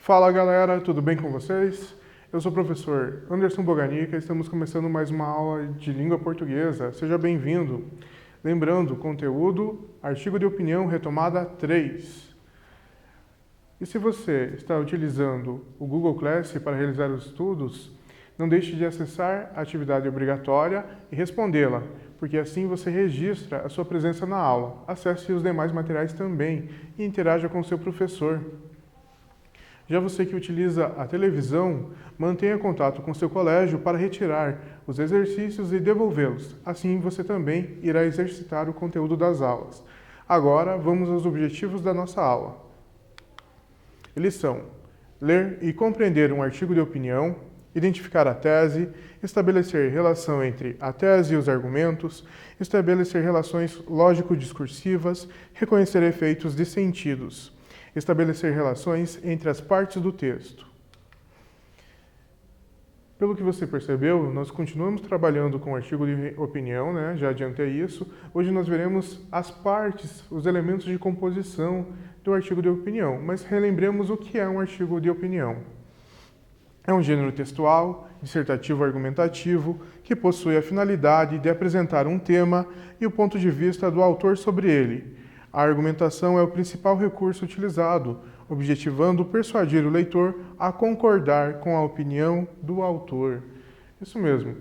Fala galera, tudo bem com vocês? Eu sou o professor Anderson Boganica e estamos começando mais uma aula de língua portuguesa. Seja bem-vindo. Lembrando, conteúdo, artigo de opinião, retomada 3. E se você está utilizando o Google Class para realizar os estudos, não deixe de acessar a atividade obrigatória e respondê-la, porque assim você registra a sua presença na aula. Acesse os demais materiais também e interaja com o seu professor. Já você que utiliza a televisão, mantenha contato com seu colégio para retirar os exercícios e devolvê-los. Assim você também irá exercitar o conteúdo das aulas. Agora vamos aos objetivos da nossa aula. Eles são: ler e compreender um artigo de opinião, identificar a tese, estabelecer relação entre a tese e os argumentos, estabelecer relações lógico-discursivas, reconhecer efeitos de sentidos, estabelecer relações entre as partes do texto. Pelo que você percebeu, nós continuamos trabalhando com o artigo de opinião, né? Já adiantei isso. Hoje nós veremos as partes, os elementos de composição do artigo de opinião, mas relembremos o que é um artigo de opinião. É um gênero textual, dissertativo argumentativo, que possui a finalidade de apresentar um tema e o ponto de vista do autor sobre ele. A argumentação é o principal recurso utilizado, objetivando persuadir o leitor a concordar com a opinião do autor. Isso mesmo.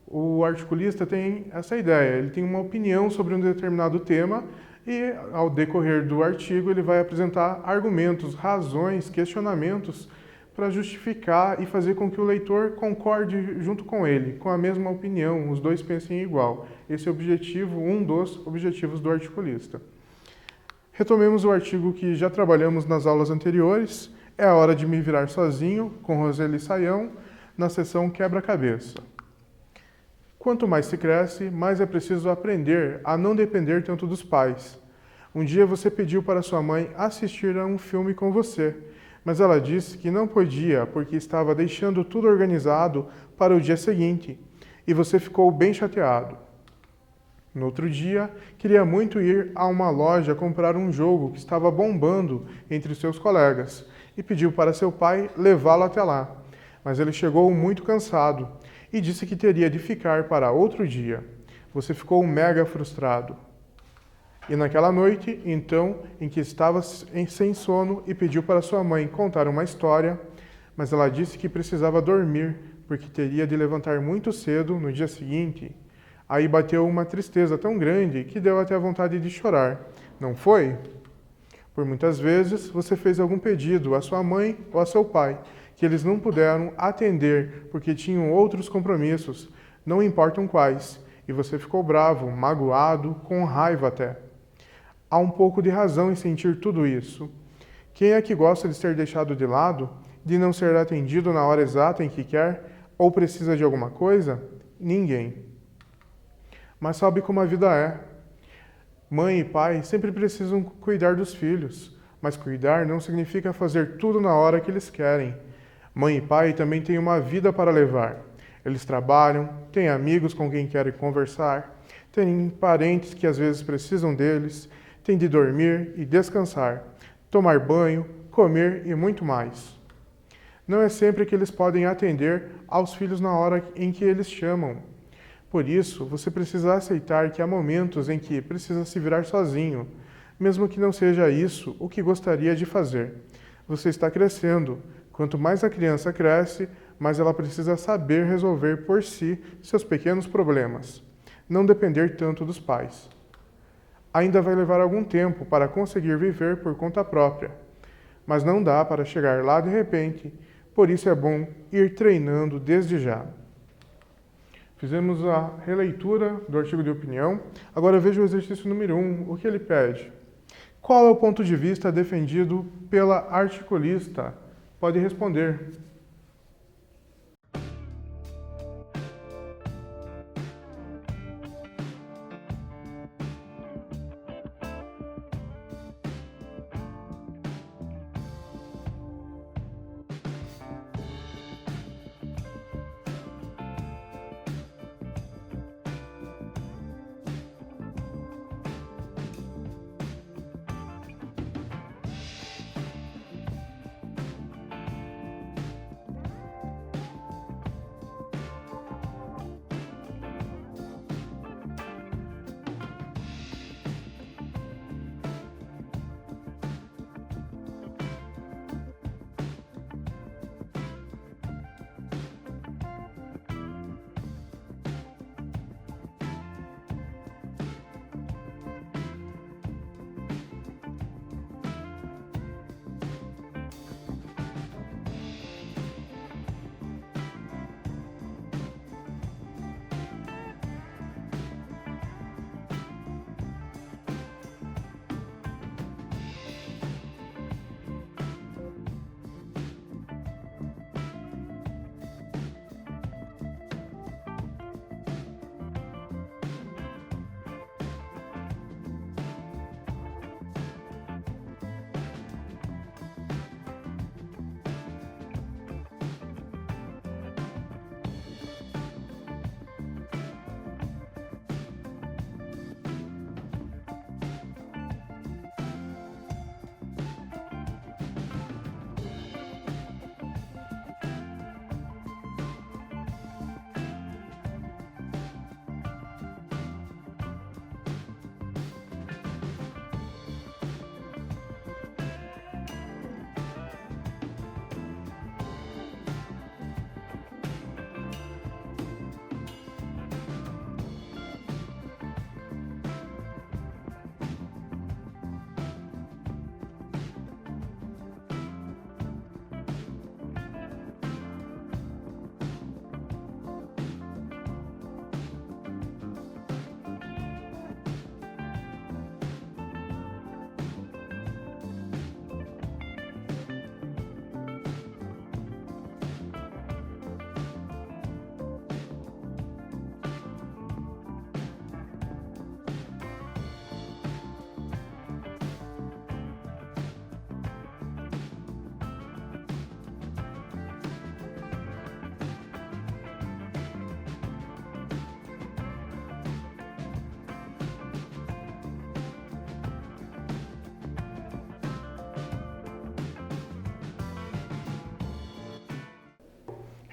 O articulista tem essa ideia, ele tem uma opinião sobre um determinado tema e, ao decorrer do artigo, ele vai apresentar argumentos, razões, questionamentos para justificar e fazer com que o leitor concorde junto com ele, com a mesma opinião, os dois pensem igual. Esse é o objetivo, um dos objetivos do articulista. Retomemos o artigo que já trabalhamos nas aulas anteriores. É a hora de me virar sozinho, com Roseli Saião, na seção Quebra-Cabeça. Quanto mais se cresce, mais é preciso aprender a não depender tanto dos pais. Um dia você pediu para sua mãe assistir a um filme com você, mas ela disse que não podia porque estava deixando tudo organizado para o dia seguinte, e você ficou bem chateado. No outro dia, queria muito ir a uma loja comprar um jogo que estava bombando entre seus colegas e pediu para seu pai levá-lo até lá. Mas ele chegou muito cansado e disse que teria de ficar para outro dia. Você ficou mega frustrado. E naquela noite, então, em que estava sem sono e pediu para sua mãe contar uma história, mas ela disse que precisava dormir porque teria de levantar muito cedo no dia seguinte. Aí bateu uma tristeza tão grande que deu até a vontade de chorar. Não foi? Por muitas vezes você fez algum pedido à sua mãe ou a seu pai, que eles não puderam atender porque tinham outros compromissos, não importam quais, e você ficou bravo, magoado, com raiva até. Há um pouco de razão em sentir tudo isso. Quem é que gosta de ser deixado de lado, de não ser atendido na hora exata em que quer ou precisa de alguma coisa? Ninguém. Mas sabe como a vida é. Mãe e pai sempre precisam cuidar dos filhos, mas cuidar não significa fazer tudo na hora que eles querem. Mãe e pai também têm uma vida para levar. Eles trabalham, têm amigos com quem querem conversar, têm parentes que às vezes precisam deles, têm de dormir e descansar, tomar banho, comer e muito mais. Não é sempre que eles podem atender aos filhos na hora em que eles chamam. Por isso, você precisa aceitar que há momentos em que precisa se virar sozinho, mesmo que não seja isso o que gostaria de fazer. Você está crescendo. Quanto mais a criança cresce, mais ela precisa saber resolver por si seus pequenos problemas, não depender tanto dos pais. Ainda vai levar algum tempo para conseguir viver por conta própria, mas não dá para chegar lá de repente, por isso é bom ir treinando desde já. Fizemos a releitura do artigo de opinião. Agora veja o exercício número 1, o que ele pede. Qual é o ponto de vista defendido pela articulista? Pode responder.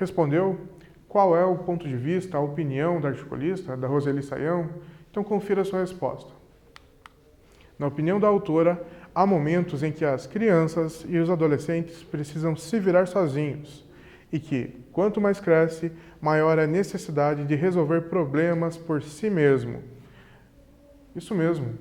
Respondeu? Qual é o ponto de vista, a opinião da articulista, da Roseli Saião? Então confira a sua resposta. Na opinião da autora, há momentos em que as crianças e os adolescentes precisam se virar sozinhos e que, quanto mais cresce, maior é a necessidade de resolver problemas por si mesmo. Isso mesmo.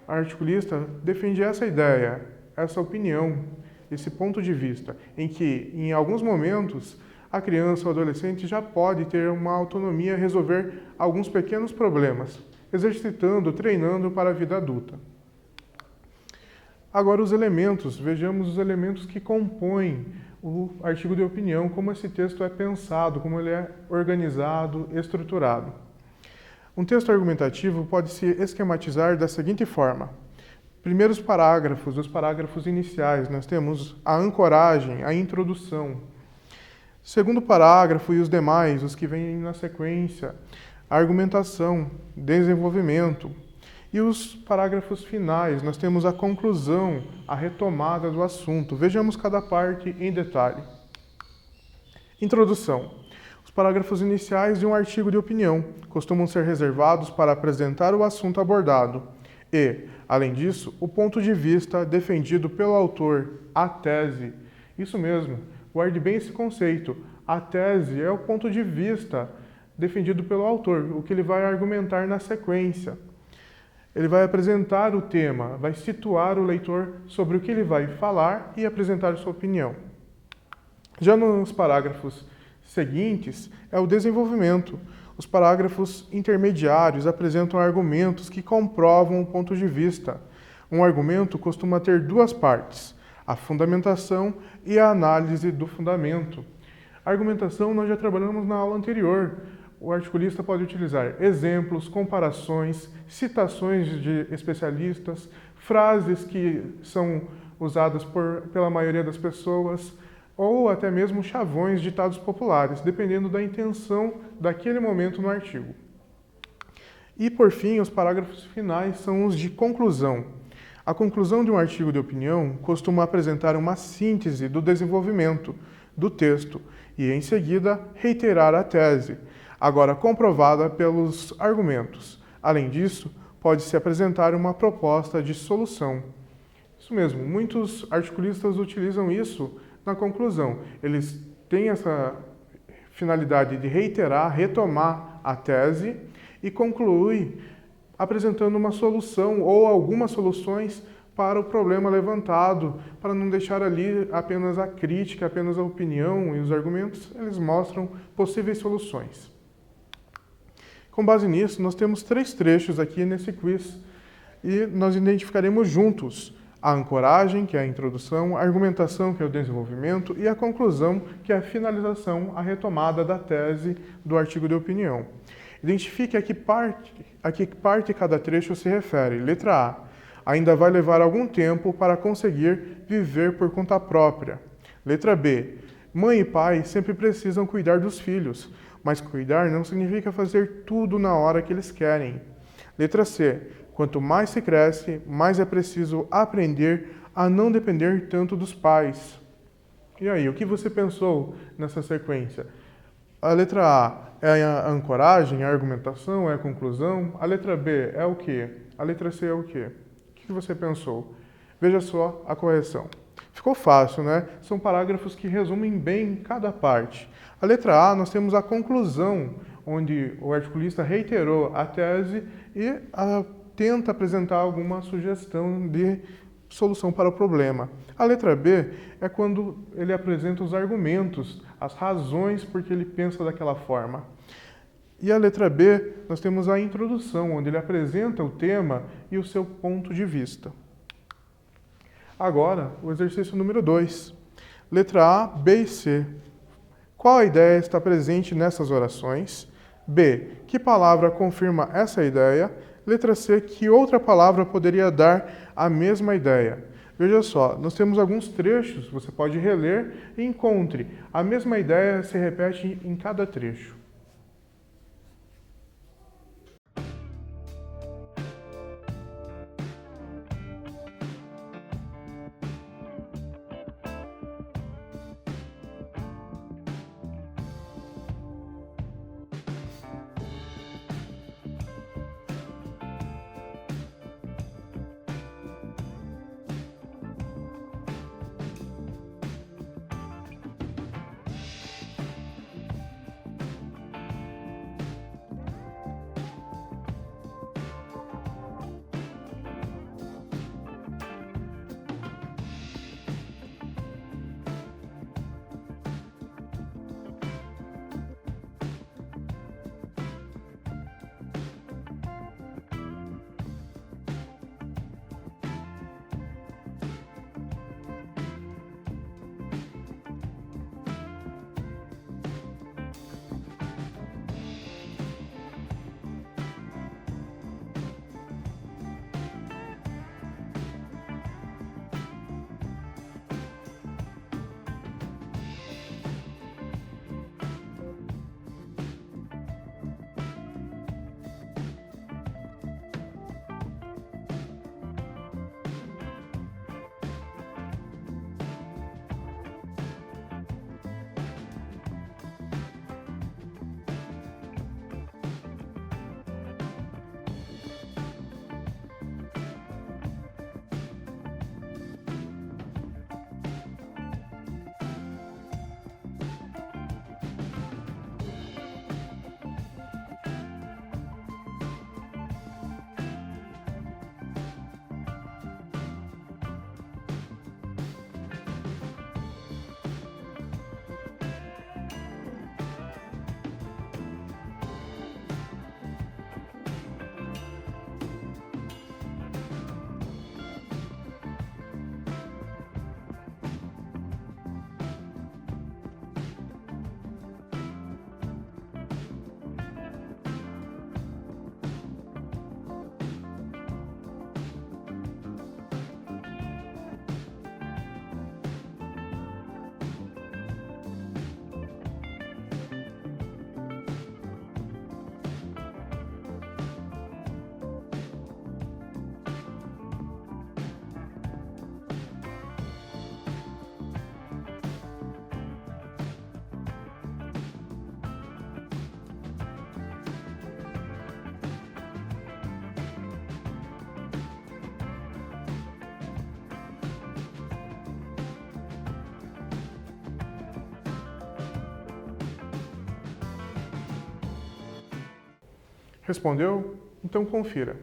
A articulista defende essa ideia, essa opinião, esse ponto de vista, em que, em alguns momentos, a criança ou adolescente já pode ter uma autonomia a resolver alguns pequenos problemas, exercitando, treinando para a vida adulta. Agora os elementos, vejamos os elementos que compõem o artigo de opinião, como esse texto é pensado, como ele é organizado, estruturado. Um texto argumentativo pode se esquematizar da seguinte forma. Primeiros parágrafos, os parágrafos iniciais, nós temos a ancoragem, a introdução. Segundo parágrafo e os demais, os que vêm na sequência, a argumentação, desenvolvimento. E os parágrafos finais, nós temos a conclusão, a retomada do assunto. Vejamos cada parte em detalhe. Introdução. Os parágrafos iniciais de um artigo de opinião costumam ser reservados para apresentar o assunto abordado e, além disso, o ponto de vista defendido pelo autor, a tese. Isso mesmo, guarde bem esse conceito. A tese é o ponto de vista defendido pelo autor, o que ele vai argumentar na sequência. Ele vai apresentar o tema, vai situar o leitor sobre o que ele vai falar e apresentar sua opinião. Já nos parágrafos seguintes é o desenvolvimento. Os parágrafos intermediários apresentam argumentos que comprovam o ponto de vista. Um argumento costuma ter duas partes, a fundamentação e a análise do fundamento. A argumentação nós já trabalhamos na aula anterior. O articulista pode utilizar exemplos, comparações, citações de especialistas, frases que são usadas pela maioria das pessoas, ou até mesmo chavões, ditados populares, dependendo da intenção daquele momento no artigo. E, por fim, os parágrafos finais são os de conclusão. A conclusão de um artigo de opinião costuma apresentar uma síntese do desenvolvimento do texto e, em seguida, reiterar a tese, agora comprovada pelos argumentos. Além disso, pode-se apresentar uma proposta de solução. Isso mesmo, muitos articulistas utilizam isso na conclusão. Eles têm essa finalidade de reiterar, retomar a tese e concluir apresentando uma solução ou algumas soluções para o problema levantado, para não deixar ali apenas a crítica, apenas a opinião e os argumentos, eles mostram possíveis soluções. Com base nisso, nós temos 3 trechos aqui nesse quiz e nós identificaremos juntos a ancoragem, que é a introdução, a argumentação, que é o desenvolvimento, e a conclusão, que é a finalização, a retomada da tese do artigo de opinião. Identifique a que parte cada trecho se refere. Letra A. Ainda vai levar algum tempo para conseguir viver por conta própria. Letra B. Mãe e pai sempre precisam cuidar dos filhos, mas cuidar não significa fazer tudo na hora que eles querem. Letra C. Quanto mais se cresce, mais é preciso aprender a não depender tanto dos pais. E aí, o que você pensou nessa sequência? A letra A é a ancoragem, a argumentação, é a conclusão. A letra B é o quê? A letra C é o quê? O que você pensou? Veja só a correção. Ficou fácil, né? São parágrafos que resumem bem cada parte. A letra A, nós temos a conclusão, onde o articulista reiterou a tese e tenta apresentar alguma sugestão de solução para o problema. A letra B é quando ele apresenta os argumentos, as razões por que ele pensa daquela forma. E a letra B, nós temos a introdução, onde ele apresenta o tema e o seu ponto de vista. Agora, o exercício número 2. Letra A, B e C. Qual a ideia está presente nessas orações? B. Que palavra confirma essa ideia? Letra C. Que outra palavra poderia dar a mesma ideia? Veja só, nós temos alguns trechos, você pode reler e encontre. A mesma ideia se repete em cada trecho. Respondeu? Então confira.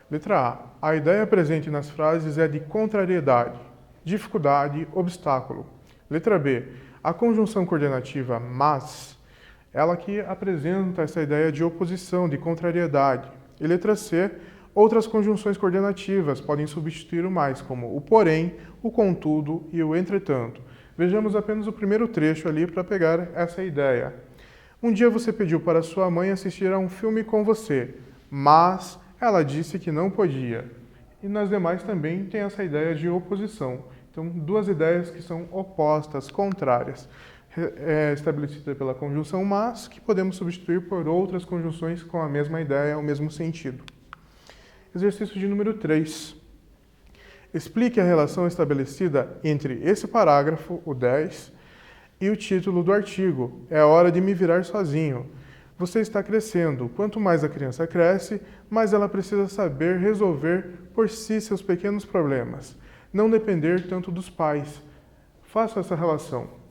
Letra A. A ideia presente nas frases é de contrariedade, dificuldade, obstáculo. Letra B. A conjunção coordenativa mas, ela que apresenta essa ideia de oposição, de contrariedade. E letra C. Outras conjunções coordenativas podem substituir o mais, como o porém, o contudo e o entretanto. Vejamos apenas o primeiro trecho ali para pegar essa ideia. Um dia você pediu para sua mãe assistir a um filme com você, mas ela disse que não podia. E nas demais também tem essa ideia de oposição. Então, duas ideias que são opostas, contrárias, estabelecida pela conjunção mas, que podemos substituir por outras conjunções com a mesma ideia, o mesmo sentido. Exercício de número 3. Explique a relação estabelecida entre esse parágrafo, o 10, e o título do artigo. É hora de me virar sozinho. Você está crescendo. Quanto mais a criança cresce, mais ela precisa saber resolver por si seus pequenos problemas. Não depender tanto dos pais. Faça essa relação.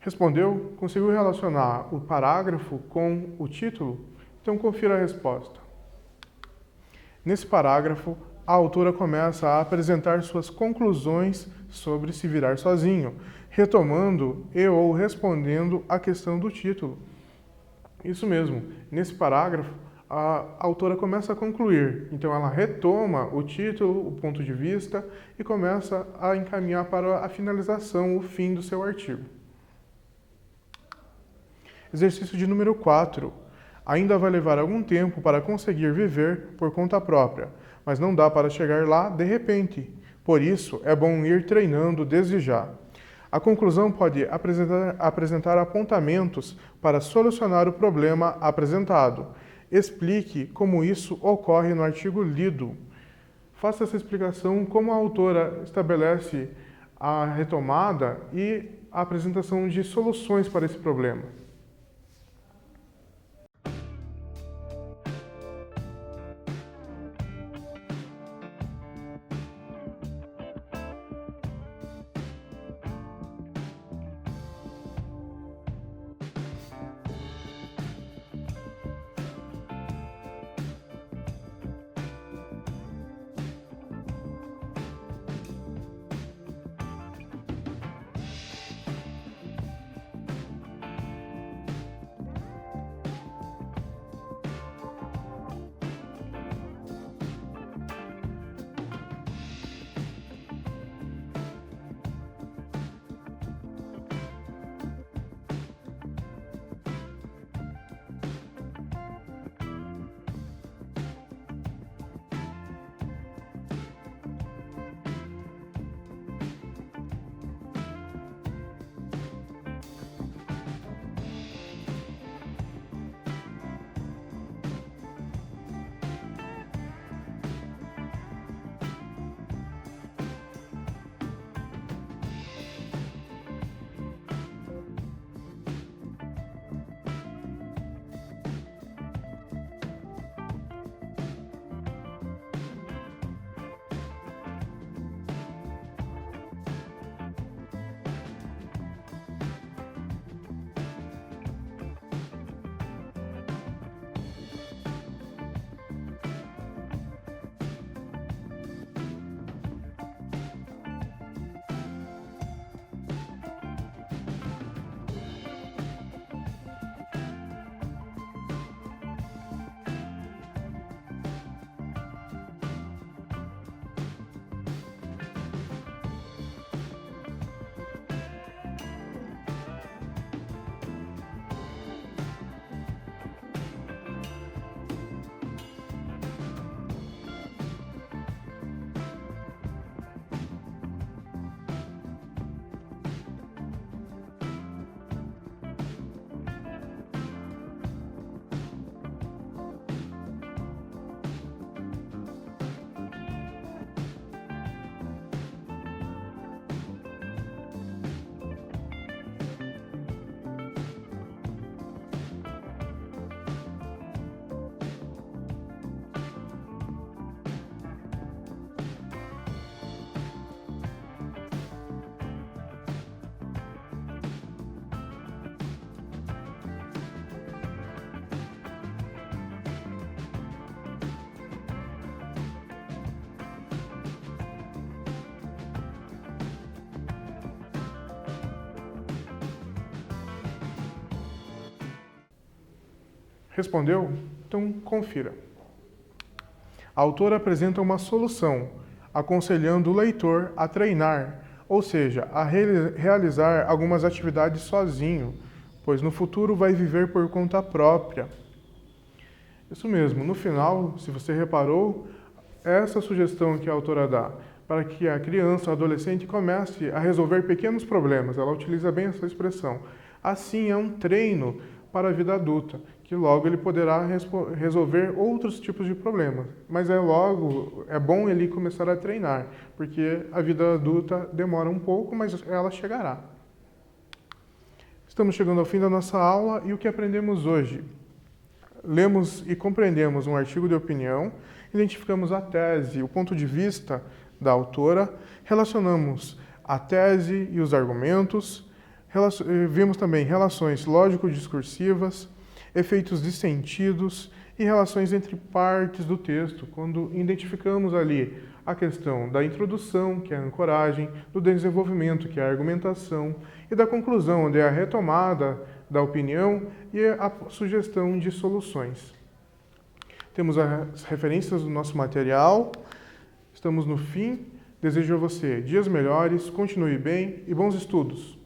Respondeu? Conseguiu relacionar o parágrafo com o título? Então confira a resposta. Nesse parágrafo, a autora começa a apresentar suas conclusões sobre se virar sozinho, retomando e ou respondendo à questão do título. Isso mesmo, nesse parágrafo, a autora começa a concluir. Então ela retoma o título, o ponto de vista e começa a encaminhar para a finalização, o fim do seu artigo. Exercício de número 4. Ainda vai levar algum tempo para conseguir viver por conta própria, mas não dá para chegar lá de repente. Por isso, é bom ir treinando desde já. A conclusão pode apresentar apontamentos para solucionar o problema apresentado. Explique como isso ocorre no artigo lido. Faça essa explicação como a autora estabelece a retomada e a apresentação de soluções para esse problema. Respondeu? Então, confira. A autora apresenta uma solução, aconselhando o leitor a treinar, ou seja, a realizar algumas atividades sozinho, pois no futuro vai viver por conta própria. Isso mesmo, no final, se você reparou, essa sugestão que a autora dá para que a criança ou adolescente comece a resolver pequenos problemas, ela utiliza bem essa expressão. Assim, é um treino para a vida adulta, que logo ele poderá resolver outros tipos de problemas. Mas é bom ele começar a treinar, porque a vida adulta demora um pouco, mas ela chegará. Estamos chegando ao fim da nossa aula e o que aprendemos hoje? Lemos e compreendemos um artigo de opinião, identificamos a tese, o ponto de vista da autora, relacionamos a tese e os argumentos, vimos também relações lógico-discursivas, efeitos de sentidos e relações entre partes do texto, quando identificamos ali a questão da introdução, que é a ancoragem, do desenvolvimento, que é a argumentação, e da conclusão, onde é a retomada da opinião e a sugestão de soluções. Temos as referências do nosso material, estamos no fim. Desejo a você dias melhores, continue bem e bons estudos!